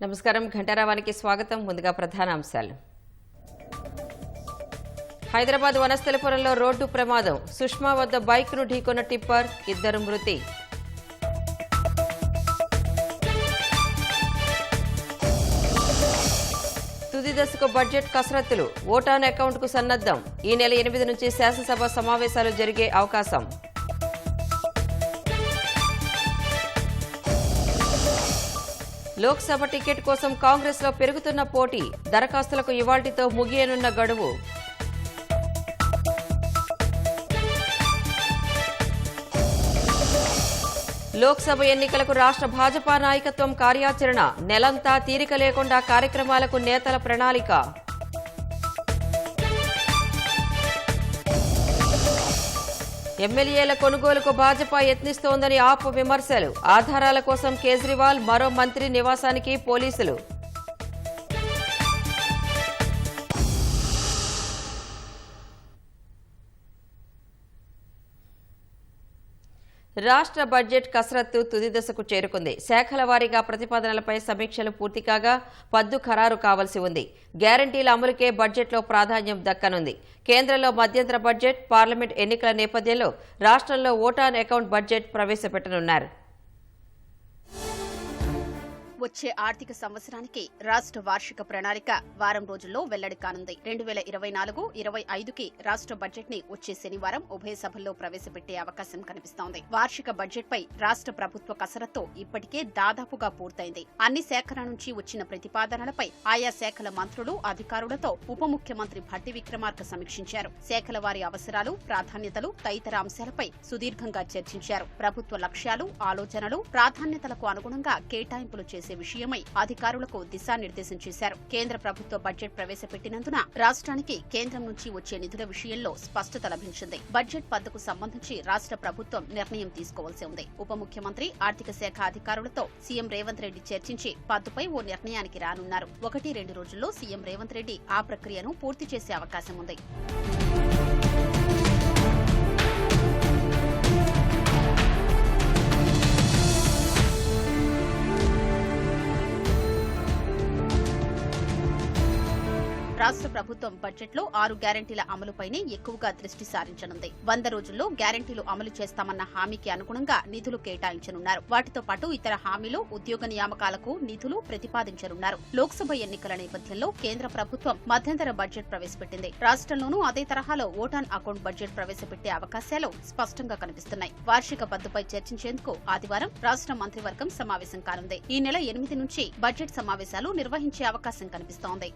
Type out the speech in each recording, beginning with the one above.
నమస్కారం ఘంటారావానికి స్వాగతం. ముందుగా ప్రధాన అంశాలు. హైదరాబాద్ వనస్థలిపురంలో రోడ్డు ప్రమాదం. సుష్మా వద్ద బైక్ను ఢీకొన్న టిప్పర్, 2 మృతి. తుది దశకు బడ్జెట్ కసరత్తులు. ఓటాన్ అకౌంట్కు సన్నద్దం. ఈ నెల 8 నుంచి శాసనసభ సమావేశాలు జరిగే అవకాశం. లోక్సభ టికెట్ కోసం కాంగ్రెస్లో పెరుగుతున్న పోటీ. దరఖాస్తులకు ఇవాళ్టితో ముగియనున్న గడువు. లోక్సభ ఎన్నికలకు రాష్ట్ర భాజపా నాయకత్వం కార్యాచరణ. నెలంతా తీరిక లేకుండా కార్యక్రమాలకు నేతల ప్రణాళిక. ఎమ్మెల్యేల కొనుగోలుకు భాజపా యత్నిస్తోందని ఆప్ విమర్శలు. ఆధారాల కోసం కేజ్రీవాల్ మరో మంత్రి నివాసానికి పోలీసులు. రాష్ట్ర బడ్జెట్ కసరత్తు తుది దశకు చేరుకుంది. శాఖల వారీగా ప్రతిపాదనలపై సమీక్షలు పూర్తి కాగా పద్దు ఖరారు కావాల్సి ఉంది. గ్యారంటీల అమలుకే బడ్జెట్లో ప్రాధాన్యం దక్కనుంది. కేంద్రంలో మధ్యంతర బడ్జెట్, పార్లమెంట్ ఎన్నికల నేపథ్యంలో రాష్ట్రంలో ఓటాన్ అకౌంట్ బడ్జెట్ ప్రవేశపెట్టనున్నారు. వచ్చే ఆర్థిక సంవత్సరానికి రాష్ట్ర వార్షిక ప్రణాళిక వారం రోజుల్లో వెల్లడి కానుంది. 2024-25కి రాష్ట్ర బడ్జెట్ ని వచ్చే శనివారం ఉభయ సభల్లో ప్రవేశపెట్టే అవకాశం కనిపిస్తోంది. వార్షిక బడ్జెట్ పై రాష్ట్ర ప్రభుత్వ కసరత్తు ఇప్పటికే దాదాపుగా పూర్తయింది. అన్ని శాఖల నుంచి వచ్చిన ప్రతిపాదనలపై ఆయా శాఖల మంత్రులు, అధికారులతో ఉప ముఖ్యమంత్రి భట్టి విక్రమార్క సమీక్షించారు. శాఖల వారి అవసరాలు, ప్రాధాన్యతలు తదితర అంశాలపై సుదీర్ఘంగా చర్చించారు. ప్రభుత్వ లక్ష్యాలు, ఆలోచనలు, ప్రాధాన్యతలకు అనుగుణంగా కేటాయింపులు చేసే విషయమై అధికారులకు దిశానిర్దేశం చేశారు. కేంద్ర ప్రభుత్వ బడ్జెట్ ప్రవేశపెట్టినందున రాష్ట్రానికి కేంద్రం నుంచి వచ్చే నిధుల విషయంలో స్పష్టత లభించింది. బడ్జెట్ పద్దుకు సంబంధించి రాష్ట్ర ప్రభుత్వం నిర్ణయం తీసుకోవాల్సి ఉంది. ఉప ముఖ్యమంత్రి, ఆర్థిక శాఖ అధికారులతో సీఎం రేవంత్ రెడ్డి చర్చించి పద్దుపై ఓ నిర్ణయానికి రానున్నారు. 1-2 రోజుల్లో సీఎం రేవంత్ రెడ్డి ఆ ప్రక్రియను పూర్తి చేసే అవకాశం ఉంది. రాష్ట్ర ప్రభుత్వం బడ్జెట్లో 6 గ్యారంటీల అమలుపైనే ఎక్కువగా దృష్టి సారించనుంది. 100 రోజుల్లో గ్యారంటీలు అమలు చేస్తామన్న హామీకి అనుగుణంగా నిధులు కేటాయించనున్నారు. వాటితో పాటు ఇతర హామీలు, ఉద్యోగ నియామకాలకు నిధులు ప్రతిపాదించనున్నారు. లోక్సభ ఎన్నికల నేపథ్యంలో కేంద్ర ప్రభుత్వం మధ్యంతర బడ్జెట్ ప్రవేశపెట్టింది. రాష్ట్రంలోనూ అదే తరహాలో ఓటాన్ అకౌంట్ బడ్జెట్ ప్రవేశపెట్టే అవకాశాలు స్పష్టంగా కనిపిస్తున్నాయి. వార్షిక పద్దుపై చర్చించేందుకు ఆదివారం రాష్ట్ర మంత్రివర్గం సమావేశం కానుంది. ఈ నెల 8 నుంచి బడ్జెట్ సమావేశాలు నిర్వహించే అవకాశం కనిపిస్తోంది.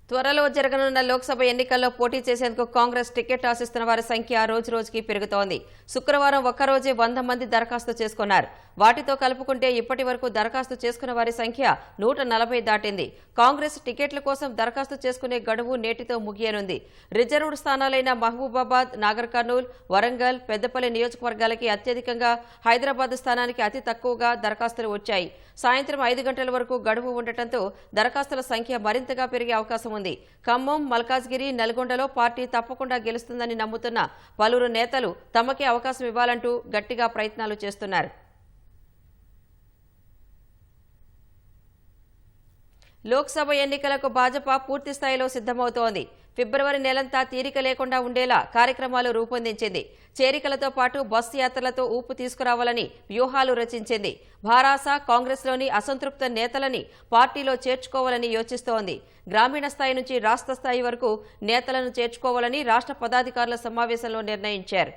త్వరలో జరగనున్న లోక్సభ ఎన్నికల్లో పోటీ చేసేందుకు కాంగ్రెస్ టికెట్ ఆశిస్తున్న వారి సంఖ్య రోజురోజుకి పెరుగుతోంది. శుక్రవారం ఒక్కరోజే 100 మంది దరఖాస్తు చేసుకున్నారు. వాటితో కలుపుకుంటే ఇప్పటి వరకు దరఖాస్తు చేసుకున్న వారి సంఖ్య 140 దాటింది. కాంగ్రెస్ టికెట్ల కోసం దరఖాస్తు చేసుకునే గడువు నేటితో ముగియనుంది. రిజర్వ్డ్ స్థానాలైన మహబూబాబాద్, నాగర్ కర్నూల్, వరంగల్, పెద్దపల్లి నియోజకవర్గాలకి అత్యధికంగా, హైదరాబాద్ స్థానానికి అతి తక్కువగా దరఖాస్తులు వచ్చాయి. సాయంత్రం 5 గంటల వరకు గడువు ఉండటంతో దరఖాస్తుల సంఖ్య మరింతగా పెరిగే అవకాశం ఉంది. ఖమ్మం, మల్కాజ్గిరి, నల్గొండలో పార్టీ తప్పకుండా గెలుస్తుందని నమ్ముతున్న పలువురు నేతలు తమకే అవకాశం ఇవ్వాలంటూ గట్టిగా ప్రయత్నాలు చేస్తున్నారు. లోక్సభ ఎన్నికలకు భాజపా పూర్తి స్థాయిలో సిద్ధమవుతోంది. ఫిబ్రవరి నెలంతా తీరిక లేకుండా ఉండేలా కార్యక్రమాలు రూపొందించింది. చేరికలతో పాటు బస్సు యాత్రలతో ఊపు తీసుకురావాలని వ్యూహాలు రచించింది. భారాస, కాంగ్రెస్లోని అసంతృప్త నేతలని పార్టీలో చేర్చుకోవాలని యోచిస్తోంది. గ్రామీణ స్థాయి నుంచి రాష్ట్ర స్థాయి వరకు నేతలను చేర్చుకోవాలని రాష్ట్ర పదాధికారుల సమావేశంలో నిర్ణయించారు.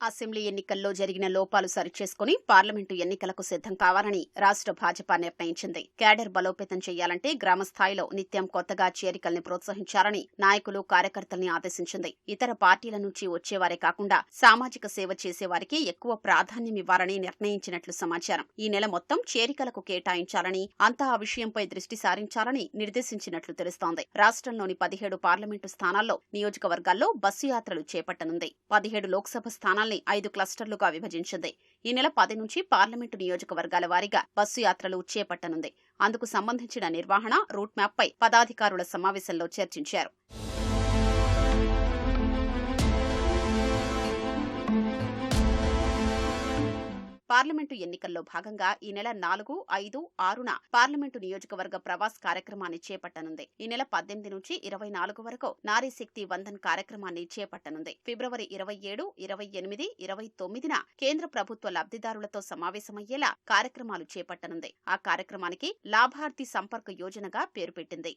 అసెంబ్లీ ఎన్నికల్లో జరిగిన లోపాలు సరిచేసుకుని పార్లమెంటు ఎన్నికలకు సిద్ధం కావాలని రాష్ట్ర భాజపా నిర్ణయించింది. క్యాడర్ బలోపేతం చేయాలంటే గ్రామ స్థాయిలో నిత్యం కొత్తగా చేరికల్ని ప్రోత్సహించాలని నాయకులు, కార్యకర్తల్ని ఆదేశించింది. ఇతర పార్టీల నుంచి వచ్చేవారే కాకుండా సామాజిక సేవ చేసేవారికి ఎక్కువ ప్రాధాన్యం ఇవ్వాలని నిర్ణయించినట్లు సమాచారం. ఈ నెల మొత్తం చేరికలకు కేటాయించాలని, అంతా ఆ విషయంపై దృష్టి సారించాలని నిర్దేశించినట్లు తెలుస్తోంది. రాష్ట్రంలోని 17 పార్లమెంటు స్థానాల్లో, నియోజకవర్గాల్లో బస్సు యాత్రలు చేపట్టనుంది. 17 లోక్సభ స్థానాల్ని 5 క్లస్టర్లుగా విభజించింది. ఈ నెల 10 నుంచి పార్లమెంటు నియోజకవర్గాల వారీగా బస్సు యాత్రలు చేపట్టనుంది. అందుకు సంబంధించిన నిర్వహణ, రూట్ మ్యాప్ పై పదాధికారుల సమావేశంలో చర్చించారు. పార్లమెంటు ఎన్నికల్లో భాగంగా ఈ నెల 4, 5, 6న పార్లమెంటు నియోజకవర్గ ప్రవాస్ కార్యక్రమాన్ని చేపట్టనుంది. ఈ నెల 18 నుంచి 24 వరకు నారీ శక్తి వందన్ కార్యక్రమాన్ని చేపట్టనుంది. ఫిబ్రవరి 27, 28, 29న కేంద్ర ప్రభుత్వ లబ్ధిదారులతో సమావేశమయ్యేలా కార్యక్రమాలు చేపట్టనుంది. ఆ కార్యక్రమానికి లాభార్థి సంపర్క్ యోజనగా పేరు పెట్టింది.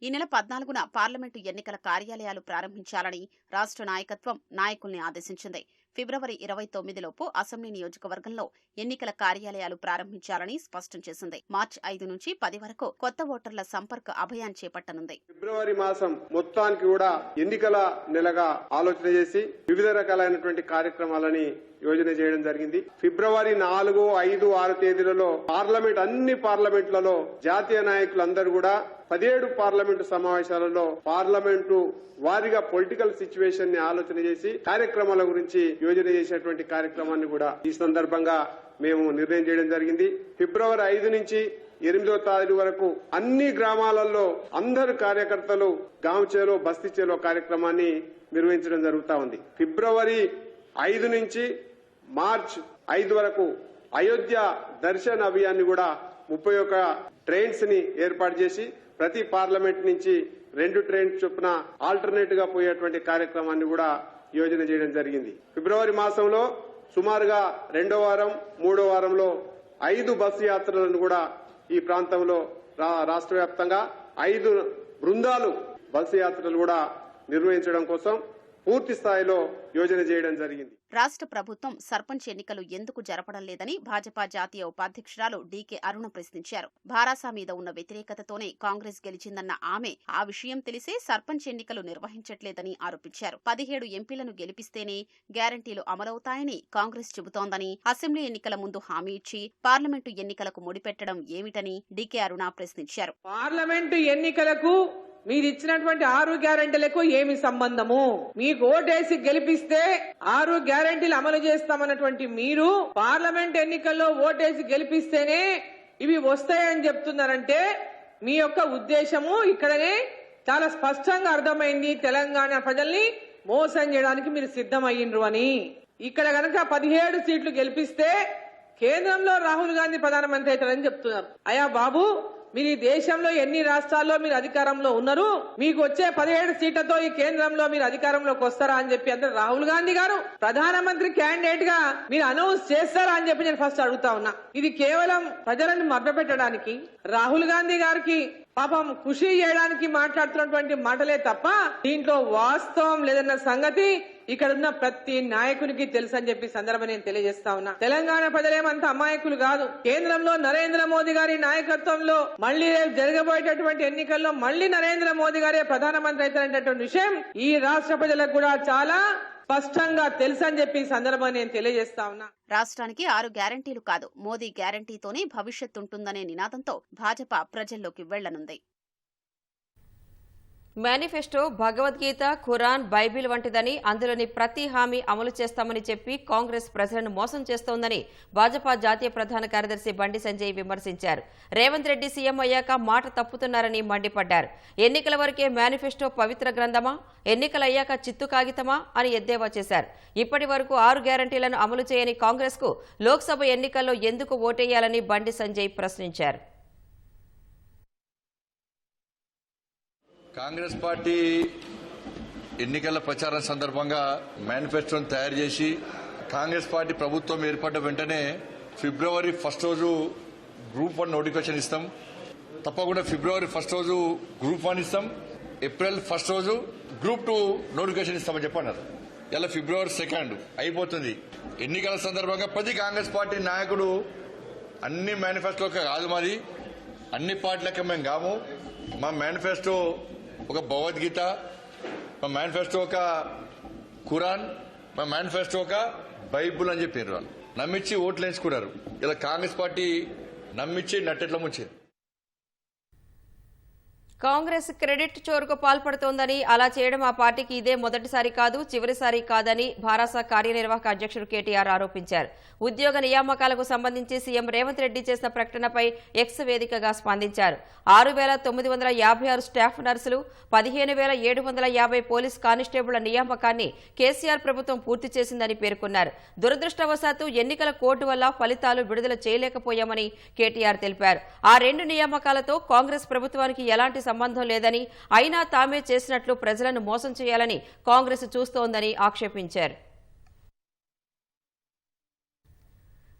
ఈ నెల 14న పార్లమెంటు ఎన్నికల కార్యాలయాలు ప్రారంభించాలని రాష్ట్ర నాయకత్వం నాయకుల్ని ఆదేశించింది. ఫిబ్రవరి 29లోపు అసెంబ్లీ నియోజకవర్గంలో ఎన్నికల కార్యాలయాలు ప్రారంభించాలని స్పష్టం చేసింది. మార్చి 5 నుంచి 10 వరకు కొత్త ఓటర్ల సంపర్క్ అభియాన్ చేపట్టనుంది. ఫిబ్రవరి మాసం మొత్తానికి కూడా ఎన్నికల నెలగా ఆలోచన చేసి వివిధ రకాలైనటువంటి కార్యక్రమాలని యోజన చేయడం జరిగింది. ఫిబ్రవరి 4, 5, 6 తేదీలలో అన్ని పార్లమెంట్లలో జాతీయ నాయకులందరూ కూడా 17 పార్లమెంటు సమావేశాలలో పార్లమెంటు వారిగా పొలిటికల్ సిచ్యువేషన్ ని ఆలోచన చేసి కార్యక్రమాల గురించి యోజన చేసేటువంటి కార్యక్రమాన్ని కూడా ఈ సందర్భంగా మేము నిర్ణయం చేయడం జరిగింది. ఫిబ్రవరి 5 నుంచి 8వ తారీఖు వరకు అన్ని గ్రామాలలో అందరు కార్యకర్తలు గాంవ్ చేలో బస్తీ చేలో కార్యక్రమాన్ని నిర్వహించడం జరుగుతా ఉంది. ఫిబ్రవరి 5 నుంచి మార్చ్ 5 వరకు అయోధ్య దర్శన్ అభియాన్ని కూడా 31 ట్రైన్స్ ని ఏర్పాటు చేసి ప్రతి పార్లమెంట్ నుంచి 2 ట్రైన్స్ చొప్పున ఆల్టర్నేట్ గా పోయేటువంటి కార్యక్రమాన్ని కూడా యోజన చేయడం జరిగింది. ఫిబ్రవరి మాసంలో సుమారుగా 2వ వారం 3వ వారంలో 5 బస్సు యాత్రలను కూడా ఈ ప్రాంతంలో రాష్ట్ర వ్యాప్తంగా 5 బృందాలు బస్సు యాత్రలు కూడా నిర్వహించడం కోసం పూర్తి స్థాయిలో యోజన చేయడం జరిగింది. రాష్ట్ర ప్రభుత్వం సర్పంచ్ ఎన్నికలు ఎందుకు జరపడం లేదని భాజపా జాతీయ ఉపాధ్యక్షురాలు డీకే అరుణ ప్రశ్నించారు. భారాసా మీద ఉన్న వ్యతిరేకతతోనే కాంగ్రెస్ గెలిచిందన్న ఆమె ఆ విషయం తెలిసే సర్పంచ్ ఎన్నికలు నిర్వహించట్లేదని ఆరోపించారు. 17 ఎంపీలను గెలిపిస్తేనే గ్యారంటీలు అమలవుతాయని కాంగ్రెస్ చెబుతోందని, అసెంబ్లీ ఎన్నికల ముందు హామీ ఇచ్చి పార్లమెంటు ఎన్నికలకు ముడిపెట్టడం ఏమిటని డీకే అరుణ ప్రశ్నించారు. పార్లమెంటు ఎన్నికలకు మీరిచ్చినటువంటి 6 గ్యారెంటీలకు ఏమి సంబంధము? మీకు ఓటేసి గెలిపిస్తే 6 గ్యారెంటీలు అమలు చేస్తామన్నటువంటి మీరు పార్లమెంట్ ఎన్నికల్లో ఓటేసి గెలిపిస్తేనే ఇవి వస్తాయని చెప్తున్నారంటే మీ యొక్క ఉద్దేశము ఇక్కడనే చాలా స్పష్టంగా అర్థమైంది. తెలంగాణ ప్రజల్ని మోసం చేయడానికి మీరు సిద్ధమయ్యిండ్రు అని. ఇక్కడ గనక 17 సీట్లు గెలిపిస్తే కేంద్రంలో రాహుల్ గాంధీ ప్రధానమంత్రి అవుతారని చెప్తున్నారు. అయ్యా బాబు, మీరు ఈ దేశంలో ఎన్ని రాష్ట్రాల్లో మీరు అధికారంలో ఉన్నారు? మీకు వచ్చే 17 సీట్లతో ఈ కేంద్రంలో మీరు అధికారంలోకి వస్తారా అని చెప్పి అందరూ రాహుల్ గాంధీ గారు ప్రధానమంత్రి క్యాండిడేట్ గా మీరు అనౌన్స్ చేస్తారా అని చెప్పి నేను ఫస్ట్ అడుగుతా ఉన్నా. ఇది కేవలం ప్రజలను మభ్యపెట్టడానికి, రాహుల్ గాంధీ గారికి పాపం ఖుషి చేయడానికి మాట్లాడుతున్నటువంటి మాటలే తప్ప దీంట్లో వాస్తవం లేదన్న సంగతి ఇక్కడ ఉన్న ప్రతి నాయకునికి తెలుసు అని చెప్పి సందర్భం నేను తెలియజేస్తా ఉన్నా. తెలంగాణ ప్రజలేమంత అమాయకులు కాదు. కేంద్రంలో నరేంద్ర మోదీ గారి నాయకత్వంలో మళ్లీ రేపు జరగబోయేటటువంటి ఎన్నికల్లో మళ్లీ నరేంద్ర మోదీ గారే ప్రధానమంత్రి అవుతారనేటువంటి విషయం ఈ రాష్ట్ర ప్రజలకు కూడా చాలా స్పష్టంగా తెలుసని చెప్పి సందర్భం నేను తెలియజేస్తా ఉన్నా. రాష్ట్రానికి 6 గ్యారంటీలు కాదు, మోదీ గ్యారంటీతోనే భవిష్యత్ ఉంటుందనే నినాదంతో భాజపా ప్రజల్లోకి వెళ్లనుంది. మేనిఫెస్టో భగవద్గీత, ఖురాన్, బైబిల్ వంటిదని, అందులోని ప్రతి హామీ అమలు చేస్తామని చెప్పి కాంగ్రెస్ ప్రజలను మోసం చేస్తోందని భాజపా జాతీయ ప్రధాన కార్యదర్శి బండి సంజయ్ విమర్శించారు. రేవంత్ రెడ్డి సీఎం అయ్యాక మాట తప్పుతున్నారని మండిపడ్డారు. ఎన్నికల వరకే మేనిఫెస్టో పవిత్ర గ్రంథమా, ఎన్నికలయ్యాక చిత్తు కాగితమా అని ఎద్దేవా చేశారు. ఇప్పటి వరకు 6 గ్యారంటీలను అమలు చేయని కాంగ్రెస్ కు లోక్సభ ఎన్నికల్లో ఎందుకు ఓటేయాలని బండి సంజయ్ ప్రశ్నించారు. కాంగ్రెస్ పార్టీ ఎన్నికల ప్రచారం సందర్భంగా మేనిఫెస్టోను తయారు చేసి కాంగ్రెస్ పార్టీ ప్రభుత్వం ఏర్పడ్డ వెంటనే ఫిబ్రవరి 1 రోజు గ్రూప్ 1 నోటిఫికేషన్ ఇస్తాం. తప్పకుండా ఫిబ్రవరి 1 రోజు గ్రూప్ 1 ఇస్తాం. ఏప్రిల్ 1 రోజు గ్రూప్ 2 నోటిఫికేషన్ ఇస్తామని చెప్పన్నారు. ఇలా ఫిబ్రవరి 2 అయిపోతుంది. ఎన్నికల సందర్భంగా ప్రతి కాంగ్రెస్ పార్టీ నాయకుడు అన్ని మేనిఫెస్టోకి కాదు, మాది అన్ని పార్టీలకి మేము కాము. మా మేనిఫెస్టో ఒక భగవద్గీత, మా మేనిఫెస్టో ఒక ఖురాన్, మా మేనిఫెస్టో ఒక బైబుల్ అని చెప్పారు. వాళ్ళు నమ్మించి ఓట్లు వేసుకున్నారు. ఇలా కాంగ్రెస్ పార్టీ నమ్మించి నట్టెట్ల ముంచారు. కాంగ్రెస్ క్రెడిట్ చోరుకు పాల్పడుతోందని, అలా చేయడం ఆ పార్టీకి ఇదే మొదటిసారి కాదు, చివరిసారి కాదని భారాస కార్యనిర్వాహక అధ్యక్షుడు కేటీఆర్ ఆరోపించారు. ఉద్యోగ నియామకాలకు సంబంధించి సీఎం రేవంత్ రెడ్డి చేసిన ప్రకటనపై ఎక్స్ వేదికగా స్పందించారు. 6,956 స్టాఫ్ నర్సులు, 15,750 పోలీస్ కానిస్టేబుళ్ల నియామకాన్ని కేసీఆర్ ప్రభుత్వం పూర్తి చేసిందని పేర్కొన్నారు. దురదృష్టవశాత్తు ఎన్నికల కోర్టు వల్ల ఫలితాలు విడుదల చేయలేకపోయామని కేటీఆర్ తెలిపారు. ఆ 2 నియామకాలతో కాంగ్రెస్ ప్రభుత్వానికి ఎలాంటి సంబంధం లేదని, అయినా తామే చేసినట్లు ప్రజలను మోసం చేయాలని కాంగ్రెస్ చూస్తోందని ఆక్షేపించారు.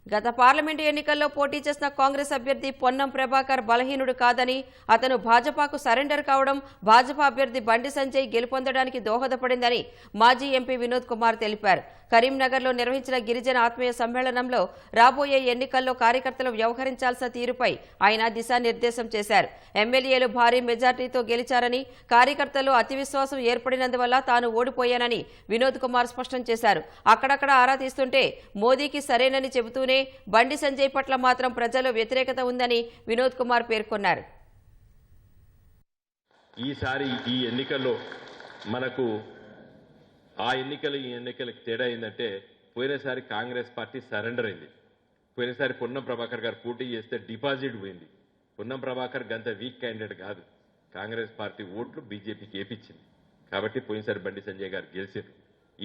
గత పార్లమెంటు ఎన్నికల్లో పోటీ చేసిన కాంగ్రెస్ అభ్యర్థి పొన్నం ప్రభాకర్ బలహీనుడు కాదని, అతను భాజపాకు సరెండర్ కావడం భాజపా అభ్యర్థి బండి సంజయ్ గెలుపొందడానికి దోహదపడిందని మాజీ ఎంపీ వినోద్ కుమార్ తెలిపారు. కరీంనగర్లో నిర్వహించిన గిరిజన ఆత్మీయ సమ్మేళనంలో రాబోయే ఎన్నికల్లో కార్యకర్తలు వ్యవహరించాల్సిన తీరుపై ఆయన దిశానిర్దేశం చేశారు. ఎమ్మెల్యేలు భారీ మెజార్టీతో గెలిచారని, కార్యకర్తలు అతి విశ్వాసం ఏర్పడినందువల్ల తాను ఓడిపోయానని వినోద్ కుమార్ స్పష్టం చేశారు. అక్కడక్కడ ఆరా తీస్తుంటే మోదీకి సరేనని చెబుతూనే బండి సంజయ్ పట్ల మాత్రం ప్రజల్లో వ్యతిరేకత ఉందని వినోద్ కుమార్ పేర్కొన్నారు. ఈసారి ఈ ఎన్నికల్లో మనకు ఆ ఎన్నికలు ఈ ఎన్నికలకు తేడా ఏంటంటే, పోయినసారి కాంగ్రెస్ పార్టీ సరెండర్ అయింది. పోయినసారి పొన్నం ప్రభాకర్ గారు పోటీ చేస్తే డిపాజిట్ పోయింది. పొన్నం ప్రభాకర్ గంత వీక్ క్యాండిడేట్ కాదు. కాంగ్రెస్ పార్టీ ఓట్లు బీజేపీకి ఏపించింది. కాబట్టి పోయినసారి బండి సంజయ్ గారు గెలిచారు.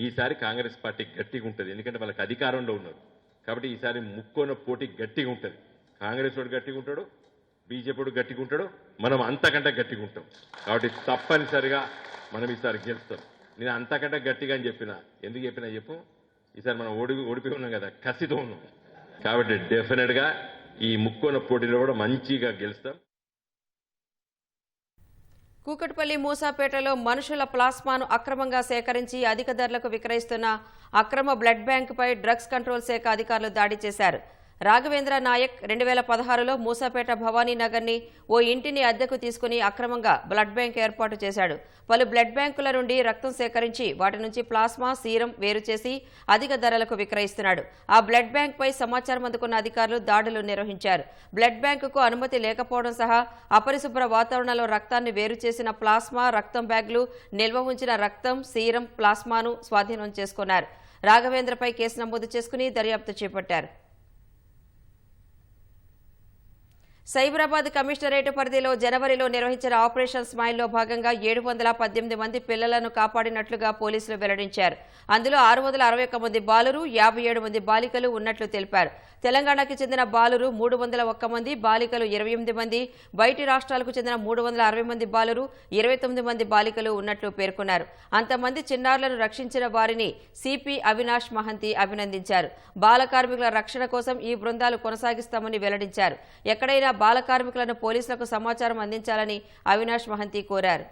ఈసారి కాంగ్రెస్ పార్టీ గట్టిగా ఉంటుంది, ఎందుకంటే వాళ్ళకి అధికారంలో ఉన్నారు. కాబట్టి ఈసారి ముక్కోన పోటీ గట్టిగా ఉంటుంది. కాంగ్రెస్ వాడు గట్టిగా ఉంటాడు, బీజేపీ వాడు గట్టిగా ఉంటాడు, మనం అంతకంటే గట్టిగా ఉంటాం. కాబట్టి తప్పనిసరిగా మనం ఈసారి గెలుస్తాం. నేను అంతకంటే గట్టిగా అని చెప్పిన, ఎందుకు చెప్పినా చెప్పు, ఈసారి మనం ఓడిపోయి ఉన్నాం కదా, కసితో ఉన్నాం. కాబట్టి డెఫినెట్గా ఈ ముక్కోన పోటీలో కూడా మంచిగా గెలుస్తాం. కూకట్పల్లి మూసాపేటలో మనుషుల ప్లాస్మాను అక్రమంగా సేకరించి అధిక ధరలకు విక్రయిస్తున్న అక్రమ బ్లడ్ బ్యాంకుపై డ్రగ్స్ కంట్రోల్ శాఖ అధికారులు దాడి చేశారు. రాఘవేంద్ర నాయక్ 2016లో మూసాపేట భవానీనగర్ని ఓ ఇంటిని అద్దెకు తీసుకుని అక్రమంగా బ్లడ్ బ్యాంక్ ఏర్పాటు చేశాడు. పలు బ్లడ్ బ్యాంకుల నుండి రక్తం సేకరించి వాటి నుంచి ప్లాస్మా, సీరం వేరు చేసి అధిక ధరలకు విక్రయిస్తున్నాడు. ఆ బ్లడ్ బ్యాంక్పై సమాచారం అందుకున్న అధికారులు దాడులు నిర్వహించారు. బ్లడ్ బ్యాంకుకు అనుమతి లేకపోవడం సహా అపరిశుభ్ర వాతావరణంలో రక్తాన్ని వేరు చేసిన ప్లాస్మా, రక్తం బ్యాగులు, నిల్వ ఉంచిన రక్తం, సీరం, ప్లాస్మాను స్వాధీనం చేసుకున్నారు. రాఘవేంద్రపై కేసు నమోదు చేసుకుని దర్యాప్తు చేపట్టారు. సైబరాబాద్ కమిషనరేట్ పరిధిలో జనవరిలో నిర్వహించిన ఆపరేషన్ స్మైల్లో భాగంగా 718 మంది పిల్లలను కాపాడినట్లుగా పోలీసులు వెల్లడించారు. అందులో 661 మంది బాలురు, 57 మంది బాలికలు ఉన్నట్లు తెలిపారు. తెలంగాణకు చెందిన బాలురు 301 మంది, బాలికలు 28 మంది, బయటి రాష్ట్రాలకు చెందిన 360 మంది బాలురు, 29 మంది బాలికలు ఉన్నట్లు పేర్కొన్నారు. అంతమంది చిన్నారులను రక్షించిన వారిని సిపి అవినాష్ మహంతి అభినందించారు. బాల కార్మికుల రక్షణ కోసం ఈ బృందాలు కొనసాగిస్తామని వెల్లడించారు. ఎక్కడైనా బాల కార్మికులను పోలీసులకు సమాచారం అందించాలని అవినాష్ మహంతి కోరారు.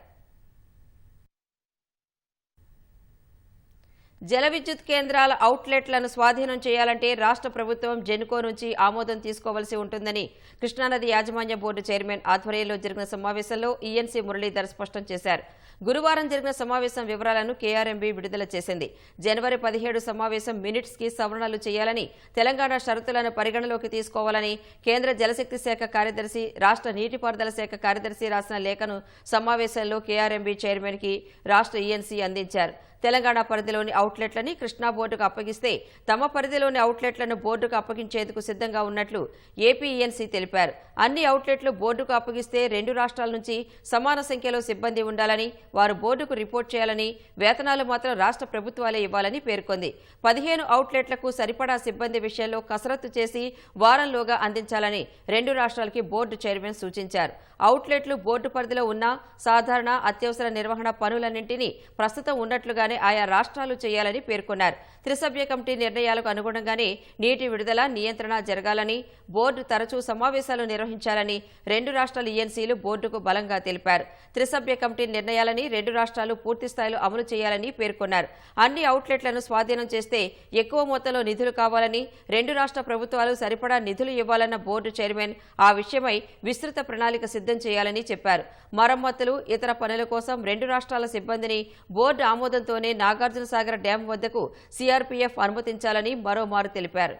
జల విద్యుత్ కేంద్రాల అవుట్లెట్లను స్వాధీనం చేయాలంటే రాష్ట్ర ప్రభుత్వం జెన్కో నుంచి ఆమోదం తీసుకోవాల్సి ఉంటుందని కృష్ణానది యాజమాన్య బోర్డు చైర్మన్ ఆధ్వర్యంలో జరిగిన సమావేశంలో ఈఎన్సీ మురళీధర్ స్పష్టం చేశారు. గురువారం జరిగిన సమావేశం వివరాలను కేఆర్ఎంబీ విడుదల చేసింది. జనవరి 17 సమావేశం మినిట్స్ కి సవరణలు చేయాలని, తెలంగాణ షరతులను పరిగణలోకి తీసుకోవాలని కేంద్ర జలశక్తి శాఖ కార్యదర్శి, రాష్ట్ర నీటిపారుదల శాఖ కార్యదర్శి రాసిన లేఖను సమావేశంలో కేఆర్ఎంబీ చైర్మన్ కి రాష్ట్ర ఈఎన్సీ అందించారు. తెలంగాణ పరిధిలోని అవుట్లెట్లని కృష్ణా బోర్డుకు అప్పగిస్తే తమ పరిధిలోని అవుట్లెట్లను బోర్డుకు అప్పగించేందుకు సిద్ధంగా ఉన్నట్లు ఏపీ ఈఎన్సీ తెలిపారు. అన్ని అవుట్లెట్లు బోర్డుకు అప్పగిస్తే 2 రాష్ట్రాల నుంచి సమాన సంఖ్యలో సిబ్బంది ఉండాలని, వారు బోర్డుకు రిపోర్ట్ చేయాలని, వేతనాలు మాత్రం రాష్ట్ర ప్రభుత్వాలే ఇవ్వాలని పేర్కొంది. 15 అవుట్లెట్లకు సరిపడా సిబ్బంది విషయంలో కసరత్తు చేసి వారంలోగా అందించాలని 2 రాష్ట్రాలకి బోర్డు చైర్మన్ సూచించారు. అవుట్లెట్లు బోర్డు పరిధిలో ఉన్న సాధారణ, అత్యవసర నిర్వహణ పనులన్నింటినీ ప్రస్తుతం ఉన్నట్లుగానే ఆయా రాష్ట్రాలు చేయాలని పేర్కొన్నారు. త్రిసభ్య కమిటీ నిర్ణయాలకు అనుగుణంగానే నీటి విడుదల, నియంత్రణ జరగాలని, బోర్డు తరచూ సమావేశాలు నిర్వహించాలని 2 రాష్ట్రాల ఈఎన్సీలు బోర్డుకు బలంగా తెలిపారు. త్రిసభ్య కమిటీ నిర్ణయాలని 2 రాష్ట్రాలు పూర్తి స్థాయిలో అమలు చేయాలని పేర్కొన్నారు. అన్ని అవుట్లెట్లను స్వాధీనం చేస్తే ఎక్కువ మొత్తంలో నిధులు కావాలని, 2 రాష్ట్ర ప్రభుత్వాలు సరిపడా నిధులు ఇవ్వాలన్న బోర్డు చైర్మన్ ఆ విషయమై విస్తృత ప్రణాళిక సిద్ధం చేయాలని చెప్పారు. మరమ్మతులు, ఇతర పనుల కోసం 2 రాష్ట్రాల సిబ్బందిని బోర్డు ఆమోదంతోనే నాగార్జునసాగర్ డ్యాం వద్దకు సిఆర్పీఎఫ్ అనుమతించాలని మరోమారు తెలిపారు.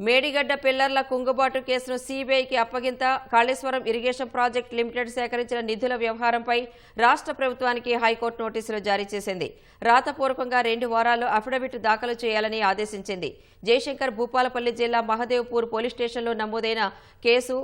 మేడిగడ్డ పిల్లర్ల కుంగుబాటు కేసును సీబీఐకి అప్పగింత కాళేశ్వరం ఇరిగేషన్ ప్రాజెక్ట్ లిమిటెడ్ సేకరించిన నిధుల వ్యవహారంపై రాష్ట్ర ప్రభుత్వానికి హైకోర్టు నోటీసులు జారీ చేసింది. రాతపూర్వకంగా 2 వారాల్లో అఫిడవిట్ దాఖలు చేయాలని ఆదేశించింది. జయశంకర్ భూపాలపల్లి జిల్లా మహదేవ్పూర్ పోలీస్ స్టేషన్లో నమోదైన కేసు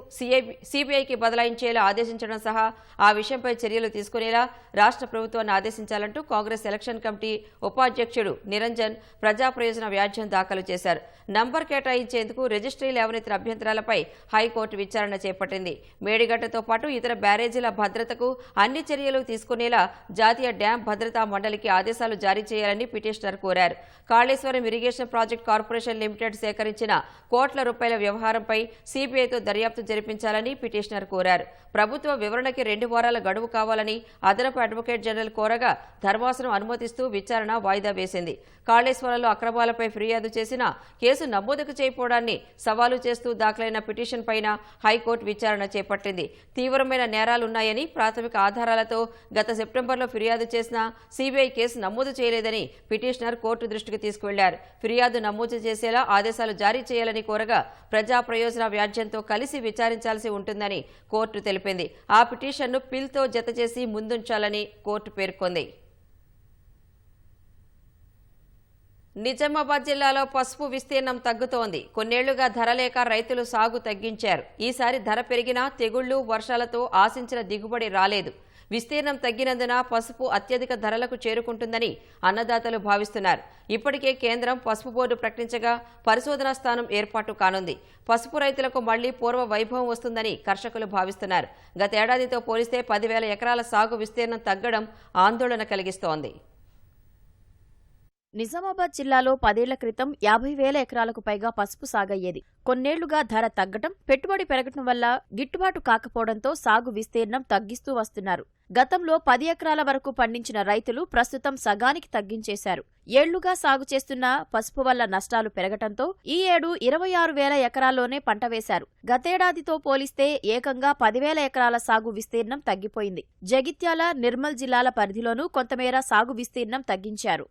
సీబీఐకి బదలాయించేలా ఆదేశించడం సహా ఆ విషయంపై చర్యలు తీసుకునేలా రాష్ట్ర ప్రభుత్వాన్ని ఆదేశించాలంటూ కాంగ్రెస్ ఎలక్షన్ కమిటీ ఉపాధ్యక్షుడు నిరంజన్ ప్రజా ప్రయోజన వ్యాజ్యం దాఖలు చేశారు. నంబర్ కేటాయించేందుకు రిజిస్ట్రీ లేవనెత్తిన అభ్యంతరాలపై హైకోర్టు విచారణ చేపట్టింది. మేడిగడ్డతో పాటు ఇతర బ్యారేజీల భద్రతకు అన్ని చర్యలు తీసుకునేలా జాతీయ డ్యాం భద్రతా మండలికి ఆదేశాలు జారీ చేయాలని పిటిషనర్ కోరారు. Kaleshwaram irrigation project corporation limited సేకరించిన కోట్ల రూపాయల వ్యవహారంపై సీబీఐతో దర్యాప్తు జరిపించాలని పిటిషనర్ కోరారు. ప్రభుత్వ వివరణకి 2 వారాల గడువు కావాలని అదనపు అడ్వకేట్ జనరల్ కోరగా ధర్మాసనం అనుమతిస్తూ విచారణ వాయిదా వేసింది. కాళేశ్వరంలో అక్రమాలపై ఫిర్యాదు చేసిన కేసు నమోదుకు చేయకపోవడాన్ని సవాలు చేస్తూ దాఖలైన పిటిషన్ పైన హైకోర్టు విచారణ చేపట్టింది. తీవ్రమైన నేరాలున్నాయని ప్రాథమిక ఆధారాలతో గత సెప్టెంబర్లో ఫిర్యాదు చేసిన సీబీఐ కేసు నమోదు చేయలేదని పిటిషనర్ కోర్టు దృష్టికి తీసుకువెళ్లారు. ఫిర్యాదు నమోదు చేసేలా ఆదేశాలు జారీ చేయాలని కోరగా ప్రజా ప్రయోజన వ్యాజ్యంతో కలిసి విచారించాల్సి ఉంటుందని కోర్టు తెలిపింది. ఆ పిటిషన్ను పిల్తో జత చేసి ముందుంచాలని కోర్టు పేర్కొంది. నిజామాబాద్ జిల్లాలో పసుపు విస్తీర్ణం తగ్గుతోంది. కొన్నేళ్లుగా ధర లేక రైతులు సాగు తగ్గించారు. ఈసారి ధర పెరిగినా తెగుళ్లు, వర్షాలతో ఆశించిన దిగుబడి రాలేదు. విస్తీర్ణం తగ్గినందున పసుపు అత్యధిక ధరలకు చేరుకుంటుందని అన్నదాతలు భావిస్తున్నారు. ఇప్పటికే కేంద్రం పసుపు బోర్డు ప్రకటించగా పరిశోధనా స్థానం ఏర్పాటు కానుంది. పసుపు రైతులకు మళ్లీ పూర్వ వైభవం వస్తుందని కర్షకులు భావిస్తున్నారు. గతేడాదితో పోలిస్తే 10,000 ఎకరాల సాగు విస్తీర్ణం తగ్గడం ఆందోళన కలిగిస్తోంది. నిజామాబాద్ జిల్లాలో 10 ఏళ్ల క్రితం 50,000 ఎకరాలకు పైగా పసుపు సాగయ్యేది. కొన్నేళ్లుగా ధర తగ్గటం, పెట్టుబడి పెరగటం వల్ల గిట్టుబాటు కాకపోవడంతో సాగు విస్తీర్ణం తగ్గిస్తూ వస్తున్నారు. గతంలో 10 ఎకరాల వరకు పండించిన రైతులు ప్రస్తుతం సగానికి తగ్గించేశారు. ఏళ్లుగా సాగు చేస్తున్న పసుపు వల్ల నష్టాలు పెరగటంతో ఈ ఏడు 26,000 ఎకరాల్లోనే పంట వేశారు. గతేడాదితో పోలిస్తే ఏకంగా 10,000 ఎకరాల సాగు విస్తీర్ణం తగ్గిపోయింది. జగిత్యాల, నిర్మల్ జిల్లాల పరిధిలోనూ కొంతమేర సాగు విస్తీర్ణం తగ్గించారు.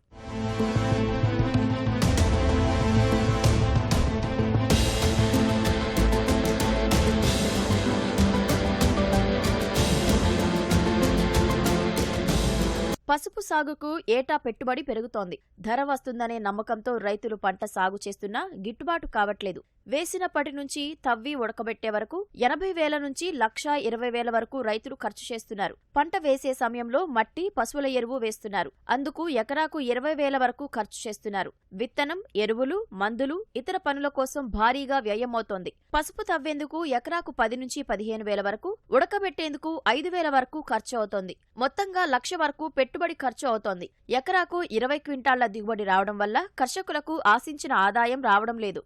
పసుపు సాగుకు ఏటా పెట్టుబడి పెరుగుతోంది. ధర వస్తుందనే నమ్మకంతో రైతులు పంట సాగు చేస్తున్నా గిట్టుబాటు కావట్లేదు. వేసినప్పటి నుంచి తవ్వి ఉడకబెట్టే వరకు 80,000 నుంచి 1,20,000 వరకు రైతులు ఖర్చు చేస్తున్నారు. పంట వేసే సమయంలో మట్టి, పశువుల ఎరువు వేస్తున్నారు. అందుకు ఎకరాకు 20,000 వరకు ఖర్చు చేస్తున్నారు. విత్తనం, ఎరువులు, మందులు, ఇతర పనుల కోసం భారీగా వ్యయమవుతోంది. పసుపు తవ్వేందుకు ఎకరాకు 10 నుంచి 15,000 వరకు, ఉడకబెట్టేందుకు 5,000 వరకు ఖర్చు అవుతోంది. మొత్తంగా 1,00,000 వరకు పెట్టుబడి ఖర్చు అవుతోంది. ఎకరాకు 20 క్వింటాళ్ల దిగుబడి రావడం వల్ల కర్షకులకు ఆశించిన ఆదాయం రావడం లేదు.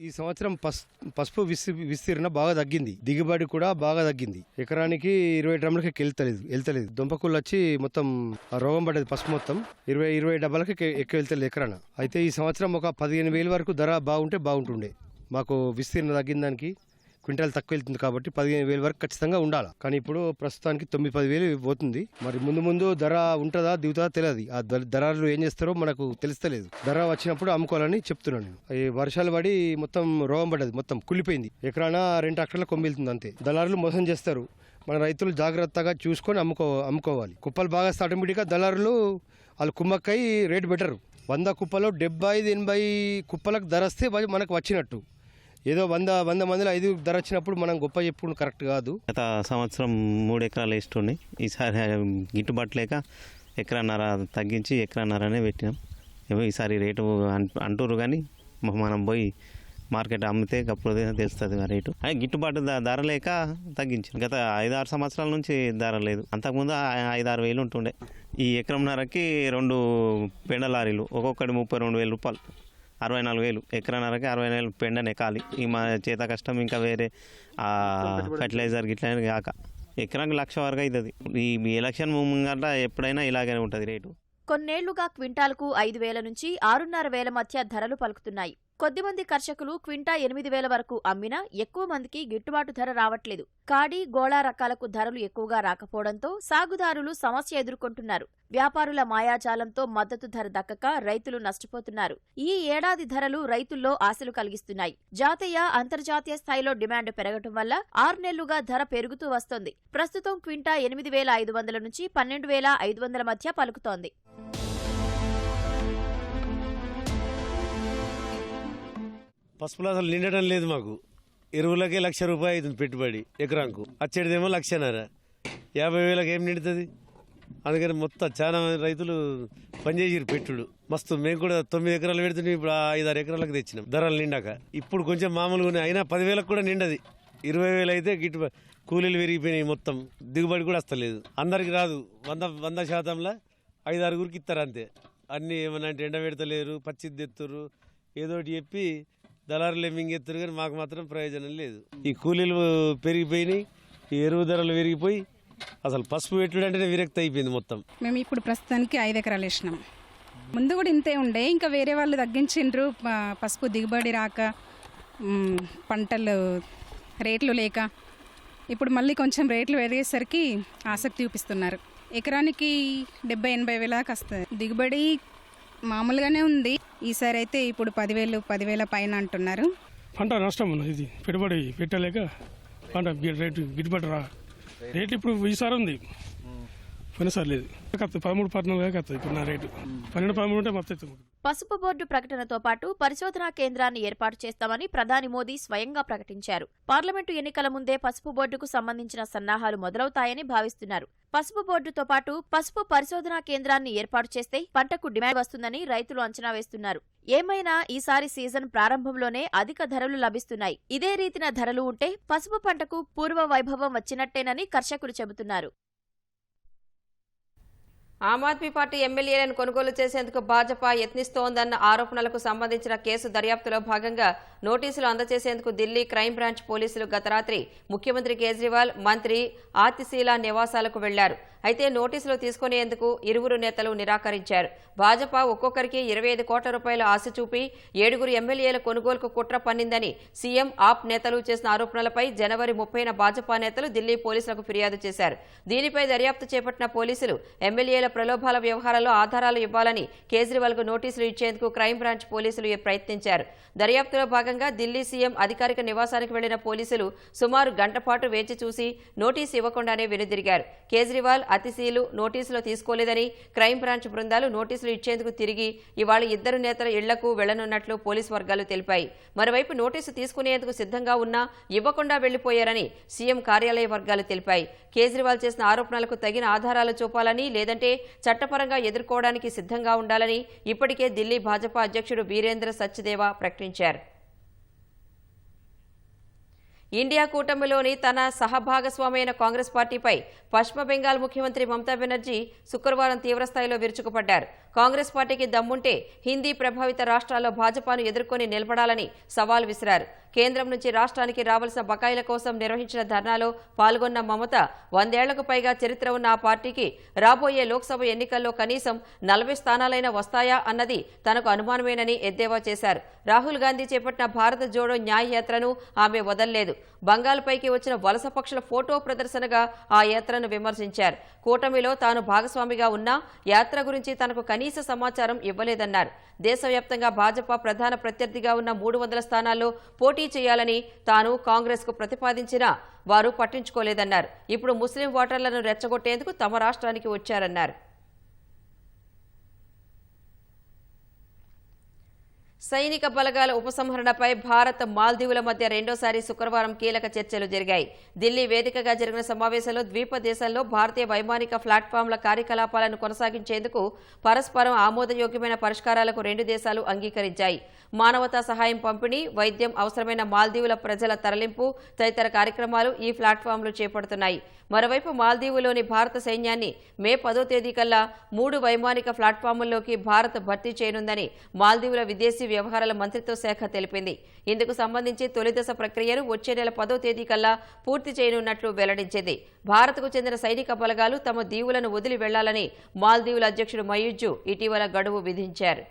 ఈ సంవత్సరం పసుపు విస్తీర్ణ బాగా తగ్గింది. దిగుబడి కూడా బాగా తగ్గింది. ఎకరానికి 20 డ్రమ్లకి వెళ్తలేదు. దుంపకుళ్ళు వచ్చి మొత్తం రోగం పడ్డది. పసుపు మొత్తం 20 డబ్బాలకి ఎక్కువ వెళ్తలేదు ఎకరాన. అయితే ఈ సంవత్సరం ఒక 15,000 వరకు ధర బాగుంటుండే. మాకు విస్తీర్ణ తగ్గిన దానికి క్వింటాల్ తక్కువ వెళ్తుంది కాబట్టి 15,000 వరకు ఖచ్చితంగా ఉండాలి. కానీ ఇప్పుడు ప్రస్తుతానికి 9-10,000 పోతుంది. మరి ముందు ధర ఉంటుందా దిగుతుందా తెలియదు. ఆ ధరలు ఏం చేస్తారో మనకు తెలుస్తలేదు. ధర వచ్చినప్పుడు అమ్ముకోవాలని చెప్తున్నాను నేను. ఈ వర్షాలు పడి మొత్తం రోగం పడ్డది, మొత్తం కుళ్ళిపోయింది. ఎకరాన 2 ట్రాక్టర్ల కొమ్మిళ్తుంది అంతే. దళారులు మోసం చేస్తారు. మన రైతులు జాగ్రత్తగా చూసుకొని అమ్ముకోవాలి. కుప్పలు బాగా ఆటోమేటిక్గా దళారులు వాళ్ళు కుమ్మక్కై రేటు పెట్టరు. 100 కుప్పలో 70-80 కుప్పలకు ధర వస్తే మనకు వచ్చినట్టు. ఏదో 100 మందిలో 5 ధర వచ్చినప్పుడు మనం గొప్ప చెప్పుడు కరెక్ట్ కాదు. గత సంవత్సరం 3 ఎకరాలు వేస్తుండే. ఈసారి గిట్టుబాటు లేక ఎకరాన్నర తగ్గించి ఎకరాన్నరనే పెట్టినాం. ఈసారి రేటు అంటురు కానీ మనం పోయి మార్కెట్ అమ్మితే అప్పుడు తెలుస్తుంది ఆ రేటు. గిట్టుబాటు ధర లేక తగ్గించాం. గత 5-6 సంవత్సరాల నుంచి ధర లేదు. అంతకుముందు 5-6 వేలు ఉంటుండే. ఈ ఎకరంన్నరకి 2 పెండ లారీలు ఒక్కొక్కటి 32,000 రూపాయలు, 64,000. ఎకరన్నరకి 60,000 పెండ నెక్కాలి. ఈ మా చేత కష్టం ఇంకా వేరే ఫెర్టిలైజర్ గిట్ల కాక ఎకరానికి 1,00,000 వరకు అవుతుంది. ఈ ఎలక్షన్ ముంగట ఎప్పుడైనా ఇలాగే ఉంటుంది రేటు. కొన్నేళ్లుగా క్వింటాల్కు 5,000 నుంచి 6,500 మధ్య ధరలు పలుకుతున్నాయి. కొద్దిమంది కర్షకులు క్వింటా 8,000 వరకు అమ్మినా ఎక్కువ మందికి గిట్టుబాటు ధర రావట్లేదు. కాడి, గోళా రకాలకు ధరలు ఎక్కువగా రాకపోవడంతో సాగుదారులు సమస్య ఎదుర్కొంటున్నారు. వ్యాపారుల మాయాజాలంతో మద్దతు ధర దక్కక రైతులు నష్టపోతున్నారు. ఈ ఏడాది ధరలు రైతుల్లో ఆశలు కలిగిస్తున్నాయి. జాతీయ, అంతర్జాతీయ స్థాయిలో డిమాండ్ పెరగటం వల్ల 6 నెలలుగా ధర పెరుగుతూ వస్తోంది. ప్రస్తుతం క్వింటా 8,500 నుంచి 12,500 మధ్య పలుకుతోంది. పసుపులో అసలు నిండడం లేదు. మాకు ఎరువులకే ₹1,00,000 అవుతుంది పెట్టుబడి ఎకరాకు. వచ్చేదేమో 1,00,000. 50,000 ఏం నిండుతుంది? అందుకని మొత్తం చాలా మంది రైతులు పనిచేసారు పెట్టుడు మస్తు. మేము కూడా 9 ఎకరాలు పెడుతున్నాం, ఇప్పుడు 5-6 ఎకరాలకు తెచ్చినాం ధరలు నిండాక. ఇప్పుడు కొంచెం మామూలుగా అయినా 10,000 కూడా నిండది. 20,000 అయితే గిట్టుబాటు. కూలీలు పెరిగిపోయినాయి, మొత్తం దిగుబడి కూడా వస్తలేదు. అందరికి రాదు. 100% 5-6 ఇస్తారు అంతే. అన్ని ఏమన్నా అంటే ఎండ పెడతలేరు, పచ్చిది ఎత్తురు, ఏదోటి చెప్పి దళారులు మింగెత్తురు, కానీ మాకు మాత్రం ప్రయోజనం లేదు. ఈ కూలీలు పెరిగిపోయినాయి, ఈ ఎరువు ధరలు పెరిగిపోయి అసలు పసుపు పెట్టుడు అంటేనే విరక్తి అయిపోయింది మొత్తం. మేము ఇప్పుడు ప్రస్తుతానికి 5 ఎకరాలు వేసినాం. ముందు కూడా ఇంతే ఉండే, ఇంకా వేరే వాళ్ళు తగ్గించిండ్రు. పసుపు దిగుబడి రాక, పంటలు రేట్లు లేక, ఇప్పుడు మళ్ళీ కొంచెం రేట్లు పెరిగేసరికి ఆసక్తి చూపిస్తున్నారు. ఎకరానికి 70-80 వేల దాకా వస్తుంది. దిగుబడి మామూలుగానే ఉంది. ఈసారి అయితే ఇప్పుడు 10,000 పైన అంటున్నారు. పంట నష్టం ఉన్నది. ఇది పెట్టుబడి పెట్టలేక పంట రేటు గిట్టుబాటు రేటు ఇప్పుడు ఈసారి ఉంది, పోయినసారి లేదు. 13-14 కత్తుంది ఇప్పుడు నా రేటు. 12-13 ఉంటే మొత్తం. పసుపు బోర్డు ప్రకటనతో పాటు పరిశోధనా కేంద్రాన్ని ఏర్పాటు చేస్తామని ప్రధాని మోదీ స్వయంగా ప్రకటించారు. పార్లమెంటు ఎన్నికల ముందే పసుపు బోర్డుకు సంబంధించిన సన్నాహాలు మొదలవుతాయని భావిస్తున్నారు. పసుపు బోర్డుతో పాటు పసుపు పరిశోధనా కేంద్రాన్ని ఏర్పాటు చేస్తే పంటకు డిమాండ్ వస్తుందని రైతులు అంచనా వేస్తున్నారు. ఏమైనా ఈసారి సీజన్ ప్రారంభంలోనే అధిక ధరలు లభిస్తున్నాయి. ఇదే రీతిన ధరలు ఉంటే పసుపు పంటకు పూర్వ వైభవం వచ్చినట్టేనని కర్షకులు చెబుతున్నారు. ఆమ్ ఆద్మీ పార్టీ ఎమ్మెల్యేలను కొనుగోలు చేసేందుకు భాజపా యత్నిస్తోందన్న ఆరోపణలకు సంబంధించిన కేసు దర్యాప్తులో భాగంగా నోటీసులు అందజేసేందుకు ఢిల్లీ క్రైమ్ బ్రాంచ్ పోలీసులు గత రాత్రి ముఖ్యమంత్రి కేజ్రీవాల్, మంత్రి ఆతిశీలా నివాసాలకు వెళ్లారు. అయితే నోటీసులు తీసుకునేందుకు ఇరువురు నేతలు నిరాకరించారు. భాజపా ఒక్కొక్కరికి 25 కోట్ల రూపాయల ఆశ చూపి 7 ఎమ్మెల్యేల కొనుగోలుకు కుట్ర పన్నిందని సీఎం, ఆప్ నేతలు చేసిన ఆరోపణలపై జనవరి 30న భాజపా నేతలు ఢిల్లీ పోలీసులకు ఫిర్యాదు చేశారు. దీనిపై దర్యాప్తు చేపట్టిన పోలీసులు ఎమ్మెల్యేల ప్రలోభాల వ్యవహారంలో ఆధారాలు ఇవ్వాలని కేజ్రీవాల్కు నోటీసులు ఇచ్చేందుకు క్రైమ్ బ్రాంచ్ పోలీసులు ప్రయత్నించారు. దర్యాప్తులో భాగంగా ఢిల్లీ సీఎం అధికారిక నివాసానికి వెళ్లిన పోలీసులు సుమారు గంట పాటు వేచి చూసి నోటీసు ఇవ్వకుండానే వెనుదిరిగారు. కేజ్రీవాల్, అతిశీలు నోటీసులు తీసుకోలేదని, క్రైమ్ బ్రాంచ్ బృందాలు నోటీసులు ఇచ్చేందుకు తిరిగి ఇవాళ ఇద్దరు నేతల ఇళ్లకు వెళ్లనున్నట్లు పోలీసు వర్గాలు తెలిపాయి. మరోవైపు నోటీసు తీసుకునేందుకు సిద్ధంగా ఉన్నా ఇవ్వకుండా వెళ్లిపోయారని సీఎం కార్యాలయ వర్గాలు తెలిపాయి. కేజ్రీవాల్ చేసిన ఆరోపణలకు తగిన ఆధారాలు చూపాలని, లేదంటే చట్టపరంగా ఎదుర్కోవడానికి సిద్ధంగా ఉండాలని ఇప్పటికే ఢిల్లీ భాజపా అధ్యక్షుడు వీరేంద్ర సచ్దేవా ప్రకటించారు. ఇండియా కూటమిలోని తన సహభాగస్వామైన కాంగ్రెస్ పార్టీపై పశ్చిమ బెంగాల్ ముఖ్యమంత్రి మమతా బెనర్జీ శుక్రవారం తీవ్రస్థాయిలో విరుచుకుపడ్డారు. కాంగ్రెస్ పార్టీకి దమ్ముంటే హిందీ ప్రభావిత రాష్ట్రాల్లో భాజపాను ఎదుర్కొని నిలబడాలని సవాల్ విసిరారు. కేంద్రం నుంచి రాష్ట్రానికి రావాల్సిన బకాయిల కోసం నిర్వహించిన ధర్నాలో పాల్గొన్న మమత 100 ఏళ్లకు పైగా చరిత్ర ఉన్న ఆ పార్టీకి రాబోయే లోక్సభ ఎన్నికల్లో కనీసం 40 స్థానాలైనా వస్తాయా అన్నది తనకు అనుమానమేనని ఎద్దేవా చేశారు. రాహుల్ గాంధీ చేపట్టిన భారత జోడో న్యాయ్ యాత్రను ఆమె వదల్లేదు. బంగాల్పైకి వచ్చిన వలస పక్షుల ఫోటో ప్రదర్శనగా ఆ యాత్రను విమర్శించారు. కూటమిలో తాను భాగస్వామిగా ఉన్నా యాత్ర గురించి తనకు కనీస సమాచారం ఇవ్వలేదన్నారు. దేశవ్యాప్తంగా భాజపా ప్రధాన ప్రత్యర్థిగా ఉన్న 300 స్థానాల్లో పోటీ చేయాలని తాను కాంగ్రెస్కు ప్రతిపాదించినా వారు పట్టించుకోలేదన్నారు. ఇప్పుడు ముస్లిం ఓటర్లను రెచ్చగొట్టేందుకు తమ రాష్ట్రానికి వచ్చారన్నారు. సైనిక బలగాల ఉపసంహరణపై భారత్, మాల్దీవుల మధ్య రెండోసారి శుక్రవారం కీలక చర్చలు జరిగాయి. ఢిల్లీ వేదికగా జరిగిన సమావేశంలో ద్వీప దేశంలో భారతీయ వైమానిక ప్లాట్ఫామ్ల కార్యకలాపాలను కొనసాగించేందుకు పరస్పరం ఆమోదయోగ్యమైన పరిష్కారాలకు 2 దేశాలు అంగీకరించాయి. మానవతా సహాయం పంపిణీ, వైద్యం అవసరమైన మాల్దీవుల ప్రజల తరలింపు తదితర కార్యక్రమాలు ఈ ప్లాట్ఫామ్లు చేపడుతున్నాయి. మరోవైపు మాల్దీవులోని భారత సైన్యాన్ని మే 10వ తేదీ కల్లా 3 వైమానిక ప్లాట్ఫాముల్లోకి భారత్ భర్తీ చేయనుందని మాల్దీవుల విదేశీ వ్యవహారాల మంత్రిత్వ శాఖ తెలిపింది. ఇందుకు సంబంధించి తొలిదశ ప్రక్రియను వచ్చే నెల 10వ తేదీ కల్లా పూర్తి చేయనున్నట్లు వెల్లడించింది. భారత్కు చెందిన సైనిక బలగాలు తమ దీవులను వదిలి వెళ్లాలని మాల్దీవుల అధ్యక్షుడు మయూజు ఇటీవల గడువు విధించారు.